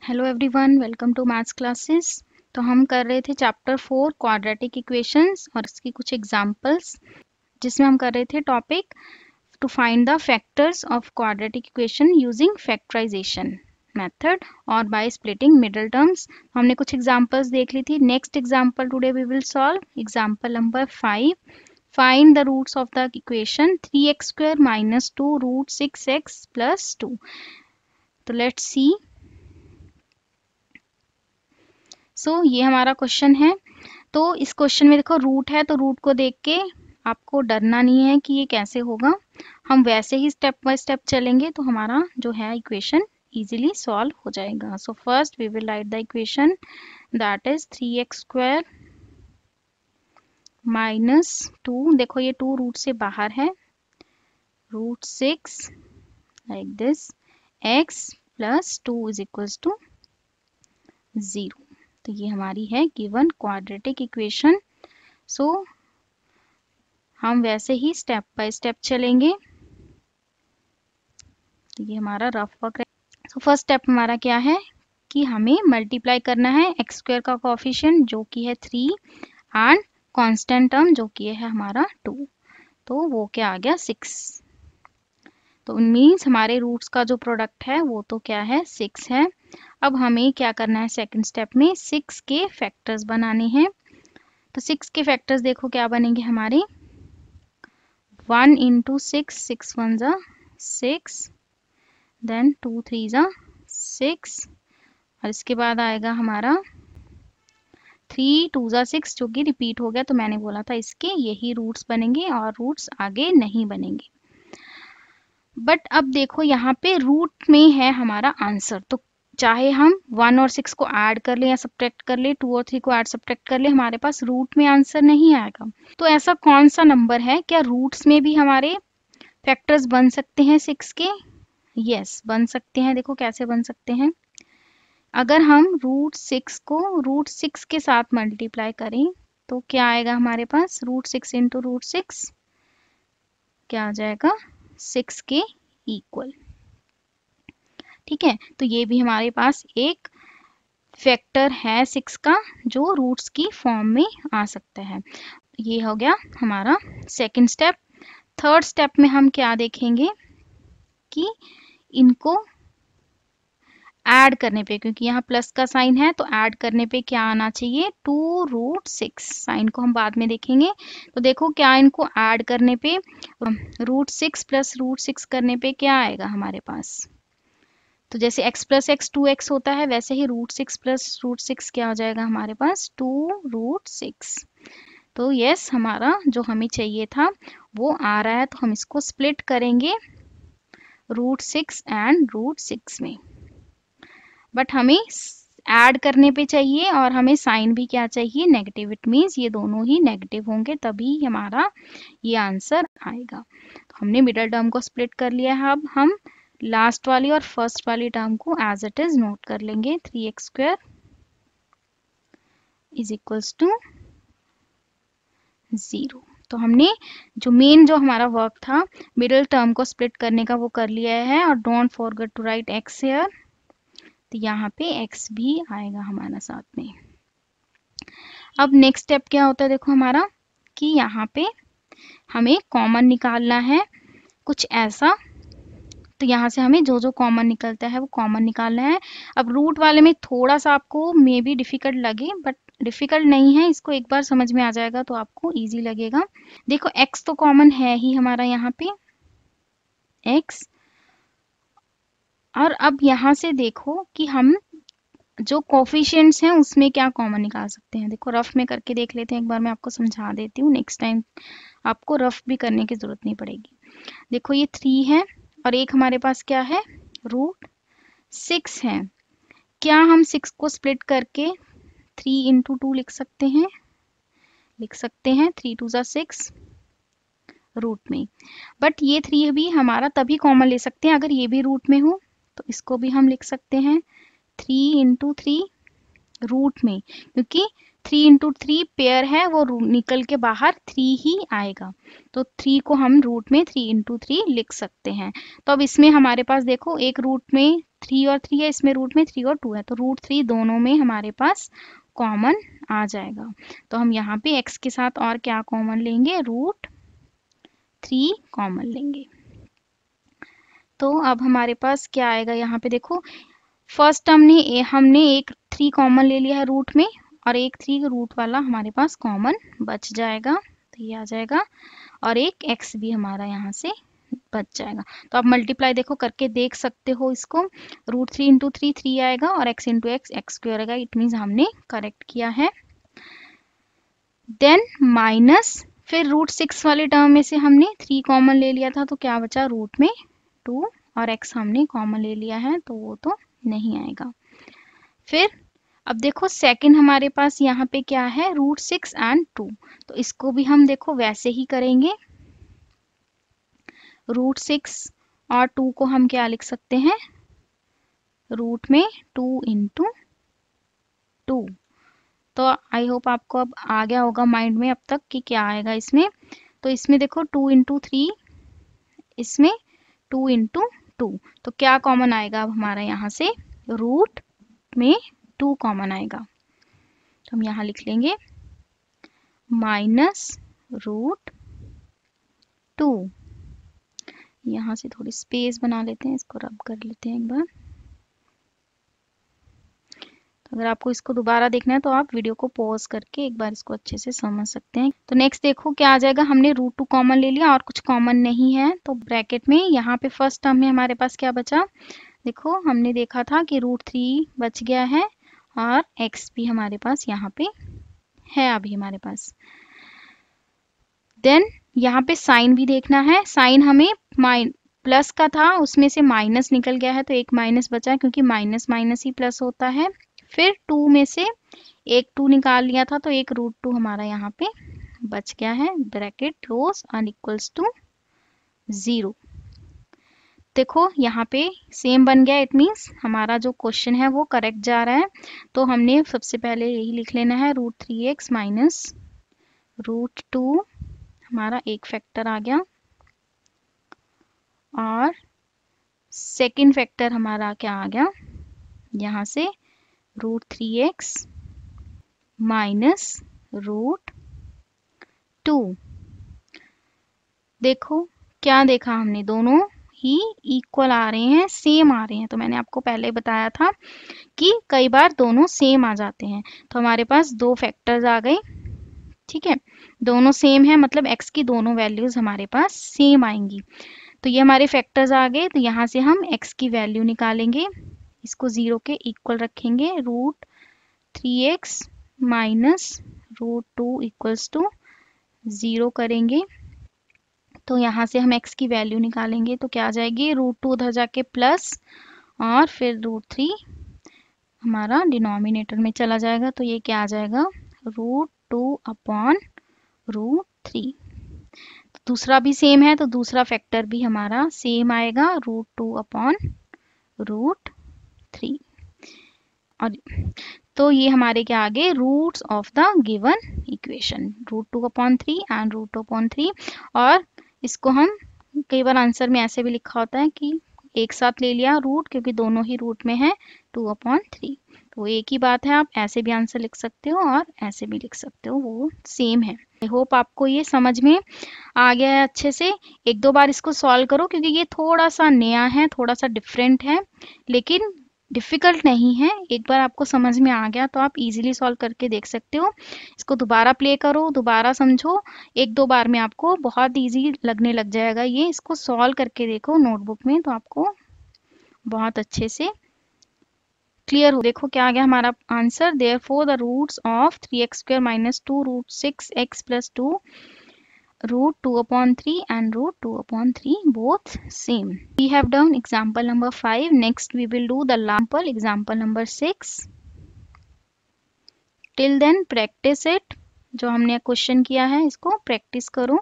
Hello everyone, welcome to maths classes. तो हम कर रहे थे चैप्टर 4 क्वाड्रेटिक इक्वेशंस और इसकी कुछ एग्जांपल्स, जिसमें हम कर रहे थे topic to find the factors of quadratic equation using factorisation method और बाय स्प्लिटिंग मिडिल टर्म्स। हमने कुछ एग्जांपल्स देख ली थी। Next example today we will solve example number 5। Find the roots of the equation 3x² - 2 √6x + 2। तो let's see. ये हमारा question है। तो इस क्वेश्चन में देखो रूट है, तो रूट को देख के आपको डरना नहीं है कि ये कैसे होगा। हम वैसे ही स्टेप बाय स्टेप चलेंगे तो हमारा जो है इक्वेशन इजीली सॉल्व हो जाएगा। So first we will write the equation that is 3x² - 2। देखो ये 2 रूट से बाहर है, √6 लाइक दिस, x + 2 = 0। तो ये हमारी है गिवन क्वाड्रेटिक इक्वेशन। हम वैसे ही स्टेप बाय स्टेप चलेंगे। तो ये हमारा रफ वर्क है। फर्स्ट स्टेप हमारा क्या है कि हमें मल्टीप्लाई करना है x² का कोएफिशिएंट जो कि है 3 एंड कांस्टेंट टर्म जो कि है हमारा 2। तो वो क्या आ गया 6। तो मीन्स हमारे रूट्स का जो प्रोडक्ट है वो तो क्या है 6 है। अब हमें क्या करना है सेकंड स्टेप में 6 के फैक्टर्स बनाने हैं। तो 6 के फैक्टर्स देखो क्या बनेंगे हमारे 1 × 6, 6 1 = 6, देन 2 3 = 6 और इसके बाद आएगा हमारा 3 2 = 6 जो कि रिपीट हो गया। तो मैंने बोला था इसके यही रूट्स बनेंगे और रूट्स आगे नहीं बनेंगे। बट अब देखो यहाँ पे रूट में है हमारा आंसर, तो चाहे हम 1 और 6 को ऐड कर ले या सब्ट्रैक्ट कर ले, 2 और 3 को ऐड सब्ट्रैक्ट कर ले, हमारे पास रूट में आंसर नहीं आएगा। तो ऐसा कौन सा नंबर है, क्या रूट्स में भी हमारे फैक्टर्स बन सकते हैं 6 के? यस, बन सकते हैं। देखो कैसे बन सकते हैं। अगर हम √6 को √6 के साथ मल्टीप्लाई करें तो क्या आएगा हमारे पास √6 × √6 क्या आ जाएगा 6 के इक्वल। ठीक है, तो ये भी हमारे पास एक फैक्टर है 6 का जो रूट्स की फॉर्म में आ सकता है। ये हो गया हमारा सेकंड स्टेप। थर्ड स्टेप में हम क्या देखेंगे कि इनको ऐड करने पे, क्योंकि यहाँ प्लस का साइन है तो ऐड करने पे क्या आना चाहिए 2 √6। साइन को हम बाद में देखेंगे। तो देखो क्या इनको ऐड करने पे √6 + √6 करने पे क्या आएगा हमारे पास। तो जैसे x + x 2x होता है, वैसे ही √6 + √6 क्या हो जाएगा हमारे पास 2 √6। तो यस, हमारा जो हमें चाहिए था वो आ रहा है। तो हम इसको स्प्लिट करेंगे √6 एंड √6 में। बट हमें ऐड करने पे चाहिए और हमें साइन भी क्या चाहिए नेगेटिव। इट मीन्स ये दोनों ही नेगेटिव होंगे तभी हमारा ये आंसर आएगा। तो हमने मिडल टर्म को स्प्लिट कर लिया है। अब हम लास्ट वाली और फर्स्ट वाली टर्म को एज इट इज नोट कर लेंगे। 3x² = 0। तो हमने जो मेन जो हमारा वर्क था मिडिल टर्म को स्प्लिट करने का वो कर लिया है। और don't forget to write x here. तो यहाँ पे x भी आएगा हमारा साथ में। अब नेक्स्ट स्टेप क्या होता है देखो हमारा कि यहाँ पे हमें कॉमन निकालना है कुछ ऐसा। तो यहाँ से हमें जो जो कॉमन निकलता है वो कॉमन निकालना है। अब रूट वाले में थोड़ा सा आपको मे बी डिफिकल्ट लगे, बट डिफिकल्ट नहीं है, इसको एक बार समझ में आ जाएगा तो आपको इजी लगेगा। देखो x तो कॉमन है ही हमारा यहाँ पे x। और अब यहाँ से देखो कि हम जो कोफिशिएंट्स हैं उसमें क्या कॉमन निकाल सकते हैं। देखो रफ में करके देख लेते हैं, एक बार मैं आपको समझा देती हूँ, नेक्स्ट टाइम आपको रफ भी करने की जरूरत नहीं पड़ेगी। देखो ये 3 है और एक हमारे पास क्या है √6 है। क्या हम 6 को स्प्लिट करके 3 × 2 लिख सकते हैं? लिख सकते हैं। 3 2 = 6 रूट में। बट ये 3 भी हमारा तभी कॉमन ले सकते हैं अगर ये भी रूट में हो। तो इसको भी हम लिख सकते हैं 3 × 3 रूट में, क्योंकि 3 इंटू 3 पेयर है वो निकल के बाहर 3 ही आएगा, तो 3 को हम रूट में 3 इंटू 3 लिख सकते हैं। तो अब इसमें हमारे पास देखो एक रूट में 3 और 3 है, इसमें रूट में 3 और 2 है, तो रूट 3 दोनों में हमारे पास कॉमन आ जाएगा। तो हम यहाँ पे x के साथ और क्या कॉमन लेंगे, रूट 3 कॉमन लेंगे। तो अब हमारे पास क्या आएगा, यहाँ पे देखो फर्स्ट टर्म ने हमने एक 3 कॉमन ले लिया है रूट में, और एक 3 रूट वाला हमारे पास कॉमन बच जाएगा, तो ये आ जाएगा, और एक x भी हमारा यहाँ से बच जाएगा। तो आप मल्टीप्लाई देखो करके देख सकते हो इसको, रूट 3 इंटू 3 3 आएगा और x इंटू एक्स स्क्वायर आएगा, इट मीन्स हमने करेक्ट किया है। देन माइनस, फिर रूट 6 वाले टर्म में से हमने 3 कॉमन ले लिया था, तो क्या बचा रूट में 2, और x हमने कॉमन ले लिया है तो वो तो नहीं आएगा। फिर अब देखो सेकंड हमारे पास यहाँ पे क्या है, रूट 6 एंड 2, तो इसको भी हम देखो वैसे ही करेंगे। रूट 6 और 2 को हम क्या लिख सकते हैं, रूट में 2 इंटू 2। तो आई होप आपको अब आ गया होगा माइंड में अब तक कि क्या आएगा इसमें। तो इसमें देखो 2 इंटू 3, इसमें 2 इंटू 2, तो क्या कॉमन आएगा अब हमारा यहाँ से, रूट में 2 कॉमन आएगा, तो हम यहाँ लिख लेंगे माइनस रूट 2। यहाँ से थोड़ी स्पेस बना लेते हैं, इसको रब कर लेते हैं एक बार। तो अगर आपको इसको दोबारा देखना है तो आप वीडियो को पॉज करके एक बार इसको अच्छे से समझ सकते हैं। तो नेक्स्ट देखो क्या आ जाएगा, हमने रूट 2 कॉमन ले लिया और कुछ कॉमन नहीं है, तो ब्रैकेट में यहाँ पे फर्स्ट टर्म में हमारे पास क्या बचा, देखो हमने देखा था कि रूट 3 बच गया है और x भी हमारे पास यहाँ पे है अभी हमारे पास। देन यहाँ पे साइन भी देखना है, साइन हमें प्लस का था उसमें से माइनस निकल गया है, तो एक माइनस बचा है क्योंकि माइनस माइनस ही प्लस होता है। फिर 2 में से एक 2 निकाल लिया था, तो एक रूट 2 हमारा यहाँ पे बच गया है, ब्रैकेट क्लोज और इक्वल्स टू 0। देखो यहाँ पे सेम बन गया, इट मीन्स हमारा जो क्वेश्चन है वो करेक्ट जा रहा है। तो हमने सबसे पहले यही लिख लेना है, रूट 3x माइनस रूट 2 हमारा एक फैक्टर आ गया, और सेकंड फैक्टर हमारा क्या आ गया यहाँ से, रूट 3x माइनस रूट 2। देखो क्या देखा हमने, दोनों ही इक्वल आ रहे हैं, सेम आ रहे हैं। तो मैंने आपको पहले बताया था कि कई बार दोनों सेम आ जाते हैं, तो हमारे पास दो फैक्टर्स आ गए, ठीक है, दोनों सेम है मतलब x की दोनों वैल्यूज हमारे पास सेम आएंगी। तो ये हमारे फैक्टर्स आ गए, तो यहाँ से हम x की वैल्यू निकालेंगे, इसको 0 के इक्वल रखेंगे, root 3x minus root 2 equals to 0 करेंगे। तो यहाँ से हम x की वैल्यू निकालेंगे, तो क्या आ जाएगी, रूट 2 उधर जाके प्लस, और फिर रूट 3 हमारा डिनोमिनेटर में चला जाएगा, तो ये क्या आ जाएगा, रूट 2 अपॉन रूट 3। दूसरा भी सेम है तो दूसरा फैक्टर भी हमारा सेम आएगा, रूट 2 अपॉन रूट 3। और तो ये हमारे क्या आ गए, roots of the given equation, root 2 upon 3 and root 2 upon 3। और इसको हम कई बार आंसर में ऐसे भी लिखा होता है कि एक साथ ले लिया रूट, क्योंकि दोनों ही रूट में है 2 अपॉन 3, तो एक ही बात है, आप ऐसे भी आंसर लिख सकते हो और ऐसे भी लिख सकते हो, वो सेम है। आई होप आपको ये समझ में आ गया है अच्छे से। एक दो बार इसको सॉल्व करो, क्योंकि ये थोड़ा सा नया है, थोड़ा सा डिफरेंट है, लेकिन डिफ़िकल्ट नहीं है। एक बार आपको समझ में आ गया तो आप इजीली सॉल्व करके देख सकते हो। इसको दोबारा प्ले करो, दोबारा समझो, एक दो बार में आपको बहुत इजी लगने लग जाएगा ये। इसको सॉल्व करके देखो नोटबुक में, तो आपको बहुत अच्छे से क्लियर हो। देखो क्या आ गया हमारा answer, therefore the roots of 3x square minus 2 root 6x plus 2 root 2 upon 3 and root 2 upon 3 both same. We have done example number 5. Next we will do the example number 6. Till then practice it. जो हमने question किया है इसको practice करो।